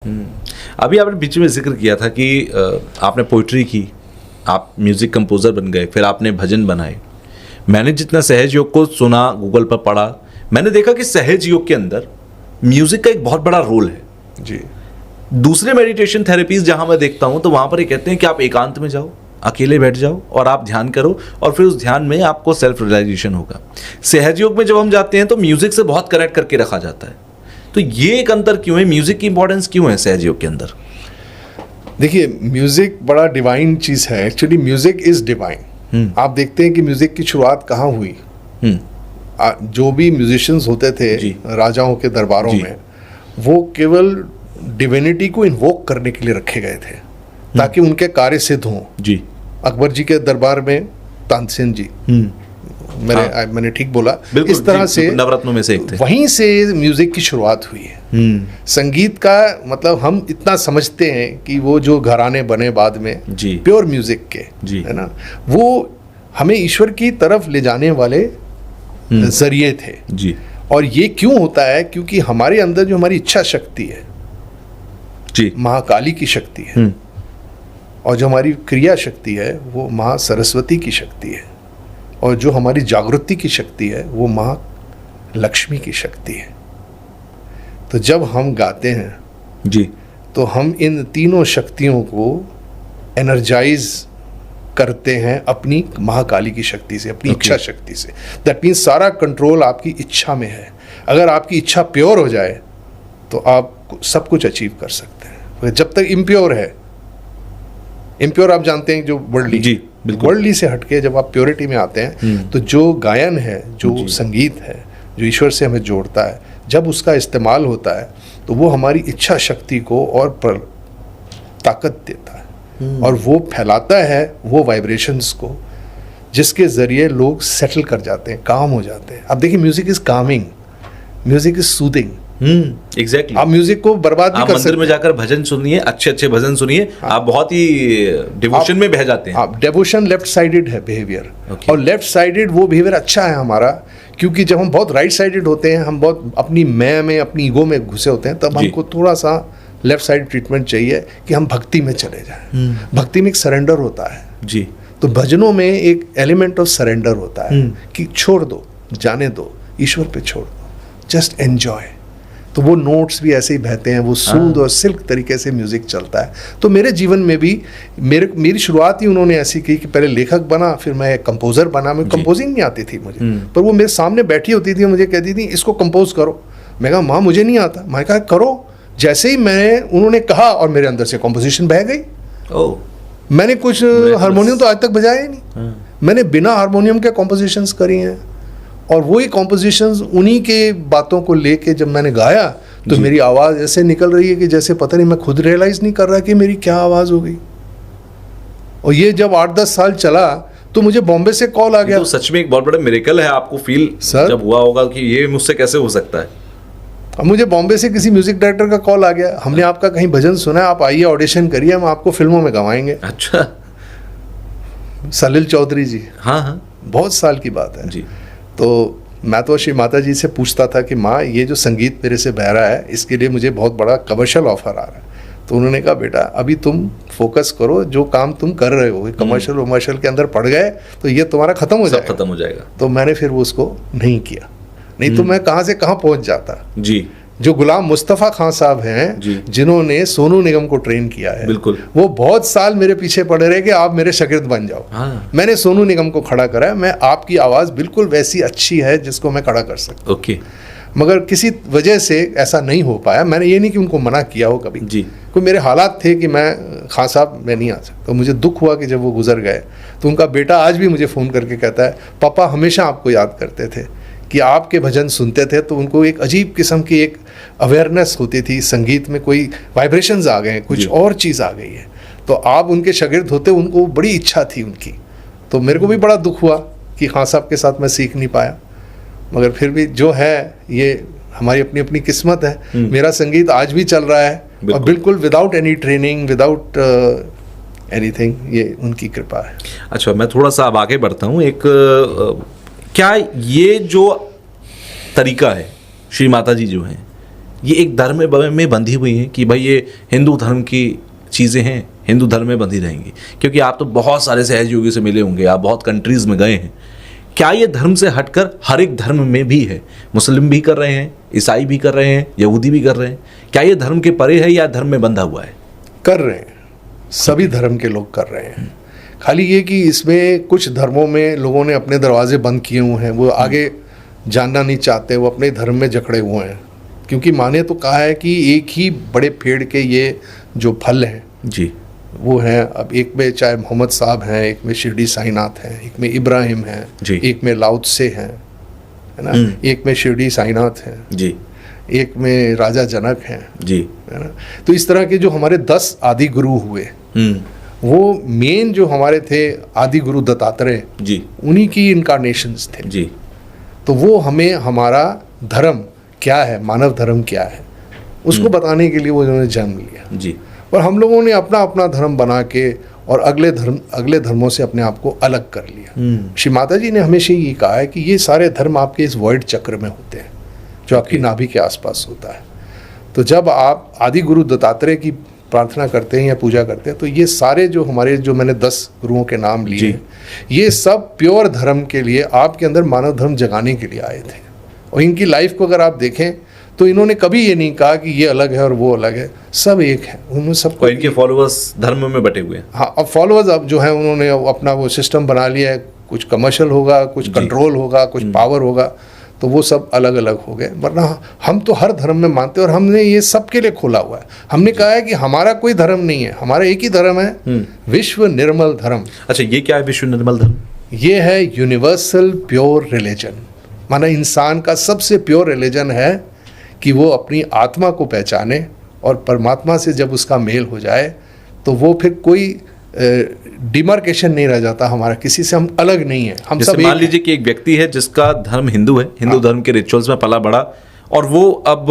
अभी आपने बीच में जिक्र किया था कि आपने पोइट्री की, आप म्यूज़िक कंपोज़र बन गए, फिर आपने भजन बनाए। मैंने जितना सहज योग को सुना, गूगल पर पढ़ा, मैंने देखा कि सहज योग के अंदर म्यूज़िक का एक बहुत बड़ा रोल है जी। दूसरे मेडिटेशन थेरेपीज जहां मैं देखता हूं तो वहां पर ये कहते हैं कि आप एकांत में जाओ, अकेले बैठ जाओ और आप ध्यान करो और फिर उस ध्यान में आपको सेल्फ रियलाइजेशन होगा। सहज योग में जब हम जाते हैं तो म्यूज़िक से बहुत कनेक्ट करके रखा जाता है। तो ये एक अंतर क्यों है, म्यूजिक की इंपॉर्टेंस क्यों है सहज योग के अंदर? देखिए, म्यूजिक बड़ा डिवाइन चीज है। Actually music is divine. आप देखते हैं कि म्यूजिक की शुरुआत कहाँ हुई। जो भी म्यूजिशियंस होते थे राजाओं के दरबारों में, वो केवल डिविनिटी को इन्वोक करने के लिए रखे गए थे ताकि उनके कार्य सिद्ध हों। जी। अकबर जी के दरबार में तानसेन जी, मैंने ठीक बोला, इस तरह से नवरत्नों में से एक थे। वहीं से म्यूजिक की शुरुआत हुई है। संगीत का मतलब हम इतना समझते हैं कि वो जो घराने बने बाद में प्योर म्यूजिक के, है ना, वो हमें ईश्वर की तरफ ले जाने वाले जरिए थे जी। और ये क्यों होता है? क्योंकि हमारे अंदर जो हमारी इच्छा शक्ति है जी, महाकाली की शक्ति है, और जो हमारी क्रिया शक्ति है वो माँ सरस्वती की शक्ति है, और जो हमारी जागृति की शक्ति है वो माँ लक्ष्मी की शक्ति है। तो जब हम गाते हैं जी, तो हम इन तीनों शक्तियों को एनर्जाइज करते हैं अपनी महाकाली की शक्ति से, अपनी इच्छा शक्ति से। दैट मीन्स सारा कंट्रोल आपकी इच्छा में है। अगर आपकी इच्छा प्योर हो जाए तो आप सब कुछ अचीव कर सकते हैं। जब तक इम्प्योर है, इम्प्योर आप जानते हैं, जो वर्ल्डली से हटके जब आप प्योरिटी में आते हैं तो जो गायन है, जो संगीत है, जो ईश्वर से हमें जोड़ता है, जब उसका इस्तेमाल होता है तो वो हमारी इच्छा शक्ति को और ताकत देता है और वो फैलाता है वो वाइब्रेशंस को, जिसके ज़रिए लोग सेटल कर जाते हैं, काम हो जाते हैं। अब देखिए, music is Kameng, music is soothing. Exactly. आप म्यूजिक को बर्बाद नहीं कर सकते। मंदिर में जाकर भजन सुनिए, अच्छे अच्छे भजन सुनिए, आप बहुत ही डिवोशन में बह जाते हैं। आप डिवोशन लेफ्ट साइडेड है बिहेवियर, और लेफ्ट साइडेड वो बिहेवियर अच्छा है हमारा, क्योंकि जब हम बहुत राइट साइडेड होते हैं, हम बहुत अपनी मैं में, अपनी ईगो में घुसे होते हैं, तब हमको थोड़ा सा लेफ्ट साइड ट्रीटमेंट चाहिए कि हम भक्ति में चले जाएं। भक्ति में एक सरेंडर होता है जी। तो भजनों में एक एलिमेंट ऑफ सरेंडर होता है कि छोड़ दो, जाने दो, ईश्वर पे छोड़ दो, जस्ट एंजॉय। तो वो नोट्स भी ऐसे ही बहते हैं, वो सूद और सिल्क तरीके से म्यूजिक चलता है। तो मेरे जीवन में भी मेरी शुरुआत ही उन्होंने ऐसी की कि पहले लेखक बना, फिर मैं कंपोजर बना। मैं कंपोजिंग नहीं आती थी मुझे, पर वो मेरे सामने बैठी होती थी, मुझे कहती थी इसको कंपोज करो। मैं कहा माँ मुझे नहीं आता। मैं कहा करो। जैसे ही उन्होंने कहा और मेरे अंदर से कंपोजिशन बह गई। मैंने कुछ हारमोनियम तो आज तक बजाया ही नहीं। मैंने बिना हारमोनियम के कंपोजिशंस करी हैं, और वही कॉम्पोजिशंस उन्हीं के बातों को लेके जब मैंने गाया तो मेरी आवाज़ ऐसे निकल रही है कि जैसे पता नहीं, मैं खुद रियलाइज़ नहीं कर रहा कि मेरी क्या आवाज़ हो गई। और ये जब 8-10 साल चला तो मुझे बॉम्बे से कॉल आ गया। तो सच में एक बहुत बड़ा मिरेकल है। आपको फील जब हुआ होगा कि ये मुझसे कैसे हो सकता है। अब मुझे बॉम्बे से किसी म्यूजिक डायरेक्टर का कॉल आ गया, हमने आपका कहीं भजन सुना है, आप आइए ऑडिशन करिए, हम आपको फिल्मों में गवाएंगे। अच्छा। सलील चौधरी जी। हाँ, बहुत साल की बात है जी। तो मैं तो श्री माता जी से पूछता था कि माँ ये जो संगीत मेरे से बह रहा है, इसके लिए मुझे बहुत बड़ा कमर्शियल ऑफर आ रहा है। तो उन्होंने कहा बेटा अभी तुम फोकस करो, जो काम तुम कर रहे हो कमर्शियल के अंदर पड़ गए तो ये तुम्हारा खत्म हो जाएगा। तो मैंने फिर वो उसको नहीं किया, नहीं तो मैं कहाँ से कहाँ पहुँच जाता जी। जो गुलाम मुस्तफ़ा खान साहब हैं, जिन्होंने सोनू निगम को ट्रेन किया है, बिल्कुल, वो बहुत साल मेरे पीछे पड़े रहे कि आप मेरे शागिर्द बन जाओ। मैंने सोनू निगम को खड़ा करा। मैं आपकी आवाज़ बिल्कुल वैसी अच्छी है जिसको मैं खड़ा कर सकता। ओके। मगर किसी वजह से ऐसा नहीं हो पाया। मैंने ये नहीं कि उनको मना किया हो कभी जी, कोई मेरे हालात थे कि मैं खान साहब मैं नहीं आ सकता। तो मुझे दुख हुआ कि जब वो गुजर गए तो उनका बेटा आज भी मुझे फ़ोन करके कहता है पापा हमेशा आपको याद करते थे, कि आपके भजन सुनते थे तो उनको एक अजीब किस्म की एक अवेयरनेस होती थी, संगीत में कोई वाइब्रेशंस आ गए हैं, कुछ और चीज़ आ गई है। तो आप उनके शागिर्द होते, उनको बड़ी इच्छा थी उनकी। तो मेरे को भी बड़ा दुख हुआ कि खान साहब के साथ मैं सीख नहीं पाया, मगर फिर भी जो है ये हमारी अपनी अपनी किस्मत है। मेरा संगीत आज भी चल रहा है और बिल्कुल without any training, without anything, ये उनकी कृपा है। अच्छा, मैं थोड़ा सा अब आगे बढ़ता हूँ। क्या ये जो तरीका है, श्री माता जी जो हैं, ये एक धर्म में बंधी हुई हैं कि भाई ये हिंदू धर्म की चीज़ें हैं, हिंदू धर्म में बंधी रहेंगी? क्योंकि आप तो बहुत सारे सहयोगी से मिले होंगे, आप बहुत कंट्रीज़ में गए हैं। क्या ये धर्म से हटकर हर एक धर्म में भी है? मुस्लिम भी कर रहे हैं, ईसाई भी कर रहे हैं, यहूदी भी कर रहे हैं। क्या ये धर्म के परे है या धर्म में बंधा हुआ है? कर रहे हैं, सभी धर्म के लोग कर रहे हैं। खाली ये कि इसमें कुछ धर्मों में लोगों ने अपने दरवाजे बंद किए हुए हैं, वो आगे जानना नहीं चाहते, वो अपने धर्म में जकड़े हुए हैं। क्योंकि माने तो कहा है कि एक ही बड़े पेड़ के ये जो फल हैं जी, वो हैं, अब एक में चाहे मोहम्मद साहब हैं, एक में शिरडी साईनाथ हैं, एक में इब्राहिम हैं, एक में लाओ त्से हैं, है ना, एक में शिरडी साईनाथ हैं जी, एक में राजा जनक हैं जी, है ना। तो इस तरह के जो हमारे 10 आदि गुरु हुए, वो मेन जो हमारे थे आदि गुरु दत्तात्रेय जी, उन्हीं की इनकारनेशंस थे जी, तो वो हमें हमारा धर्म क्या है, मानव धर्म क्या है, उसको बताने के लिए वो उन्होंने जन्म लिया जी, और हम लोगों ने अपना अपना धर्म बना के और अगले धर्मों से अपने आप को अलग कर लिया। श्री माता जी ने हमेशा ये कहा है कि ये सारे धर्म आपके इस वॉइड चक्र में होते हैं जो आपकी नाभि के आसपास होता है। तो जब आप आदि गुरु दत्तात्रेय की प्रार्थना करते हैं या पूजा करते हैं तो ये सारे जो हमारे जो मैंने 10 गुरुओं के नाम लिए हैं, ये सब प्योर धर्म के लिए आपके अंदर मानव धर्म जगाने के लिए आए थे। और इनकी लाइफ को अगर आप देखें तो इन्होंने कभी ये नहीं कहा कि ये अलग है और वो अलग है, सब एक है। उन्होंने सबको, इनके फॉलोअर्स धर्म में बटे हुए हैं। हाँ, अब फॉलोअर्स अब जो है उन्होंने अपना वो सिस्टम बना लिया है, कुछ कमर्शियल होगा, कुछ कंट्रोल होगा, कुछ पावर होगा, तो वो सब अलग अलग हो गए। वरना हम तो हर धर्म में मानते हैं और हमने ये सबके लिए खोला हुआ है। हमने कहा है कि हमारा कोई धर्म नहीं है, हमारा एक ही धर्म है, विश्व निर्मल धर्म। अच्छा, ये क्या है विश्व निर्मल धर्म? ये है यूनिवर्सल प्योर रिलीजन। माना इंसान का सबसे प्योर रिलीजन है कि वो अपनी आत्मा को पहचाने और परमात्मा से जब उसका मेल हो जाए तो वो फिर कोई डिमार्केशन नहीं रह जाता हमारा, किसी से हम अलग नहीं है, हम सब मान लीजिए कि एक व्यक्ति है जिसका धर्म हिंदू है, हिंदू धर्म के रिचुअल्स में पला बड़ा और वो अब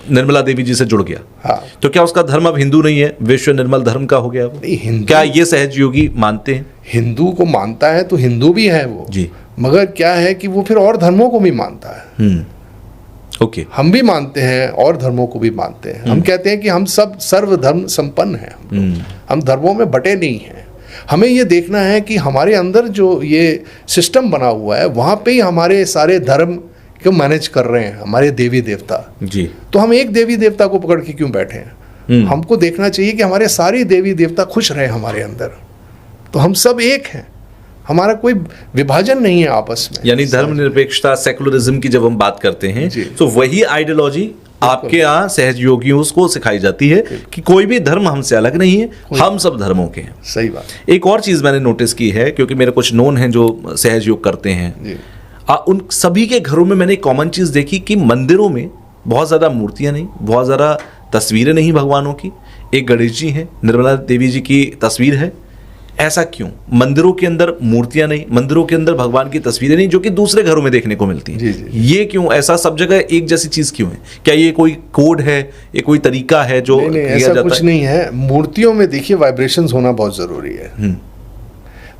निर्मला देवी जी से जुड़ गया, हाँ, तो क्या उसका धर्म अब हिंदू नहीं है, विश्व निर्मल धर्म का हो गया वो? नहीं, हिंदू, क्या ये सहजयोगी मानते हैं? हिंदू को मानता है तो हिंदू भी है वो जी, मगर क्या है कि वो फिर और धर्मों को भी मानता है। ओके, हम भी मानते हैं और धर्मों को भी मानते हैं। हम कहते हैं कि हम सब सर्वधर्म संपन्न हैं, हम धर्मों में बटे नहीं हैं। हमें ये देखना है कि हमारे अंदर जो ये सिस्टम बना हुआ है वहाँ पे ही हमारे सारे धर्म को मैनेज कर रहे हैं हमारे देवी देवता जी। तो हम एक देवी देवता को पकड़ के क्यों बैठे हैं? हमको देखना चाहिए कि हमारे सारे देवी देवता खुश रहे हमारे अंदर, तो हम सब एक हैं, हमारा कोई विभाजन नहीं है आपस में। यानी धर्मनिरपेक्षता, सेकुलरिज्म की जब हम बात करते हैं तो वही आइडियोलॉजी आपके यहाँ सहयोगियों को सिखाई जाती है कि कोई भी धर्म हमसे अलग नहीं है, हम सब धर्मों के हैं। सही बात। एक और चीज मैंने नोटिस की है, क्योंकि मेरे कुछ नोन हैं जो सहयोग करते हैं, उन सभी के घरों में मैंने एक कॉमन चीज देखी कि मंदिरों में बहुत ज्यादा मूर्तियां नहीं, बहुत ज्यादा तस्वीरें नहीं भगवानों की। एक गणेश जी हैं, निर्मला देवी जी की तस्वीर है। ऐसा क्यों? मंदिरों के अंदर मूर्तियां नहीं, मंदिरों के अंदर भगवान की तस्वीरें नहीं, जो कि दूसरे घरों में देखने को मिलती हैं। ये क्यों? ऐसा सब जगह एक जैसी चीज क्यों है? क्या ये कोई कोड है, ये कोई तरीका है जो नहीं, ऐसा कुछ नहीं है। मूर्तियों में देखिए वाइब्रेशंस होना बहुत जरूरी है।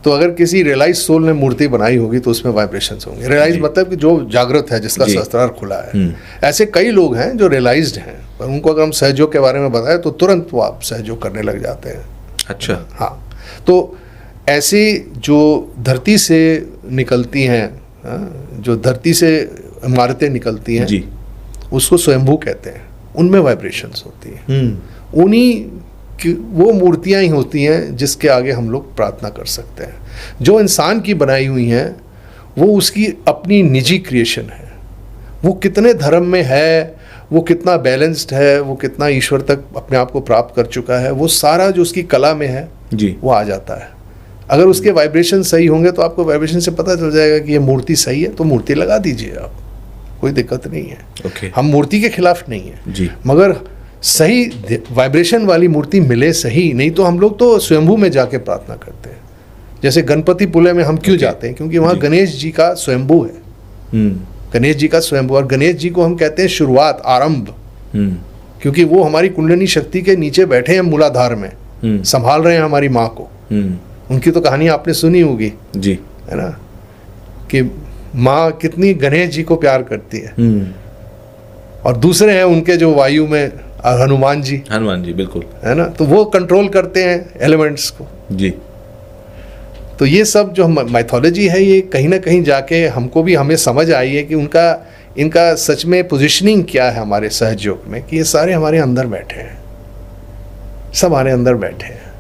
तो अगर किसी रियलाइज सोल ने मूर्ति बनाई होगी तो उसमें वाइब्रेशंस होंगे। रियलाइज मतलब कि जो जागृत है, जिसका सहस्त्रार खुला है। ऐसे कई लोग हैं जो रियलाइज्ड हैं, पर उनको अगर हम सहयोग के बारे में बताएं तो तुरंत वो आप सहयोग करने लग जाते हैं। अच्छा, हाँ। तो ऐसी जो धरती से निकलती हैं, जो धरती से इमारतें निकलती हैं जी, उसको स्वयंभू कहते हैं। उनमें वाइब्रेशंस होती हैं। उन्हीं कि वो मूर्तियां ही होती हैं जिसके आगे हम लोग प्रार्थना कर सकते हैं। जो इंसान की बनाई हुई हैं वो उसकी अपनी निजी क्रिएशन है। वो कितने धर्म में है, वो कितना बैलेंस्ड है, वो कितना ईश्वर तक अपने आप को प्राप्त कर चुका है, वो सारा जो उसकी कला में है जी, वो आ जाता है। अगर उसके वाइब्रेशन सही होंगे तो आपको वाइब्रेशन से पता चल जाएगा कि ये मूर्ति सही है, तो मूर्ति लगा दीजिए आप, कोई दिक्कत नहीं है। हम मूर्ति के खिलाफ नहीं है जी, मगर सही वाइब्रेशन वाली मूर्ति मिले सही, नहीं तो हम लोग तो स्वयंभू में जाके प्रार्थना करते हैं। जैसे गणपति पुले में हम क्यों जाते हैं? क्योंकि वहाँ गणेश जी का स्वयंभू है। गणेश जी का स्वयंभू, और गणेश जी को हम कहते हैं शुरुआत, आरंभ, क्योंकि वो हमारी कुंडलिनी शक्ति के नीचे बैठे हैं मूलाधार में, संभाल रहे हैं हमारी माँ को। उनकी तो कहानी आपने सुनी होगी जी, है ना, कि माँ कितनी गणेश जी को प्यार करती है। और दूसरे हैं उनके जो वायु में हनुमान जी, बिल्कुल, है ना, तो वो कंट्रोल करते हैं एलिमेंट्स को जी। तो ये सब जो माइथोलॉजी है, ये कहीं ना कहीं जाके हमको भी हमें समझ आई है कि इनका सच में पोजीशनिंग क्या है हमारे सहज योग में, कि ये सारे हमारे अंदर बैठे हैं, सब हमारे अंदर बैठे हैं।